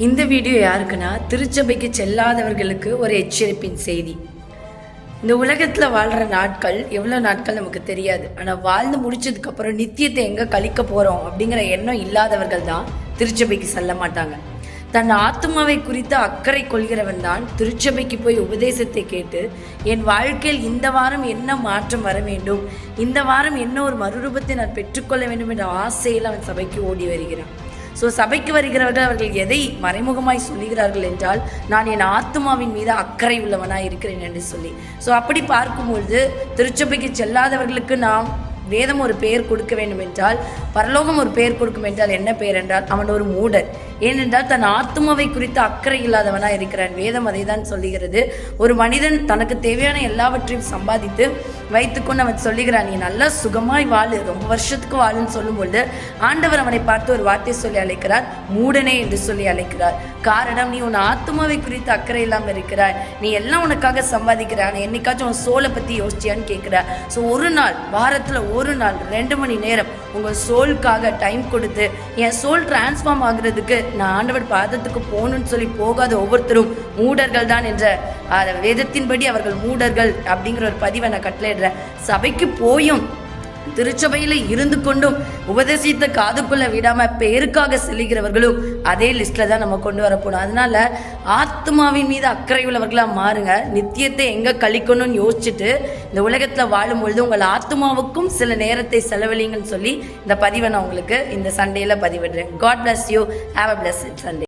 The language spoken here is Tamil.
இந்த வீடியோ யாருக்குன்னா திருச்சபைக்கு செல்லாதவர்களுக்கு ஒரு எச்சரிப்பின் செய்தி. இந்த உலகத்தில் வாழ்கிற நாட்கள் எவ்வளோ நாட்கள் நமக்கு தெரியாது. ஆனால் வாழ்ந்து முடிச்சதுக்கப்புறம் நித்தியத்தை எங்கே கழிக்க போகிறோம் அப்படிங்கிற எண்ணம் இல்லாதவர்கள் தான் திருச்சபைக்கு செல்ல மாட்டாங்க. தன் ஆத்மாவை குறித்து அக்கறை கொள்கிறவன் தான் திருச்சபைக்கு போய் உபதேசத்தை கேட்டு என் வாழ்க்கையில் இந்த வாரம் என்ன மாற்றம் வர வேண்டும், இந்த வாரம் என்ன ஒரு மறுரூபத்தை நான் பெற்றுக்கொள்ள வேண்டும் என்ற ஆசையில் அவன் சபைக்கு ஓடி வருகிறான். சபைக்கு வருகிறவர்கள் அவர்கள் எதை மறைமுகமாய் சொல்லுகிறார்கள் என்றால், நான் என் ஆத்மாவின் மீது அக்கறை உள்ளவனாய் இருக்கிறேன் என்று சொல்லி. அப்படி பார்க்கும்பொழுது திருச்சபைக்கு செல்லாதவர்களுக்கு நாம் வேதம் ஒரு பெயர் கொடுக்க வேண்டும் என்றால், பரலோகம் ஒரு பெயர் கொடுக்கும் என்றால் என்ன பெயர் என்றால், அவன் ஒரு மூடர். ஏனென்றால் தன் ஆத்மாவை குறித்து அக்கறை இல்லாதவனாக இருக்கிறான். வேதம் அதை தான் சொல்லுகிறது. ஒரு மனிதன் தனக்கு தேவையான எல்லாவற்றையும் சம்பாதித்து வைத்துக்கொண்டு அவன் சொல்லுகிறான், நீ நல்லா சுகமாய் வாழு, ரொம்ப வருஷத்துக்கு வாழுன்னு சொல்லும்பொழுது ஆண்டவர் அவனை பார்த்து ஒரு வார்த்தை சொல்லி அழைக்கிறார், மூடனே என்று சொல்லி அழைக்கிறார். காரணம், நீ உன் ஆத்மாவை குறித்து அக்கறை இல்லாமல் இருக்கிறாய். நீ எல்லாம் உனக்காக சம்பாதிக்கிறான், என்னைக்காச்சும் உன் சோலை பற்றி யோசிச்சியான்னு கேட்குற. ஒரு நாள், வாரத்தில் ஒரு நாள் 2 மணி நேரம் உங்கள் சோலுக்காக டைம் கொடுத்து, என் சோல் டிரான்ஸ்ஃபார்ம் ஆகுறதுக்கு நான் ஆண்டவர் பாதத்துக்கு போகணும்னு சொல்லி போகாத ஒவ்வொருத்தரும் மூடர்கள் தான் என்ற வேதத்தின்படி அவர்கள் மூடர்கள் அப்படிங்கிற ஒரு பதிவை நான் கட்டளையிடுறேன். சபைக்கு போயும் திருச்சபையில் இருந்து கொண்டும் உபதேசித்த காதுக்குள்ள விடாம பேருக்காக செல்லுகிறவர்களும் அதே லிஸ்ட்ல தான் நம்ம கொண்டு வரப்போனோம். அதனால ஆத்மாவின் மீது அக்கறை உள்ளவர்களா மாறுங்க. நித்தியத்தை எங்க கழிக்கணும்னு யோசிச்சுட்டு இந்த உலகத்துல வாழும் பொழுது உங்கள் ஆத்மாவுக்கும் சில நேரத்தை செலவழிங்கன்னு சொல்லி இந்த பதிவை நான் உங்களுக்கு இந்த சண்டேல பதிவிடுறேன். God bless you. Have a blessed Sunday.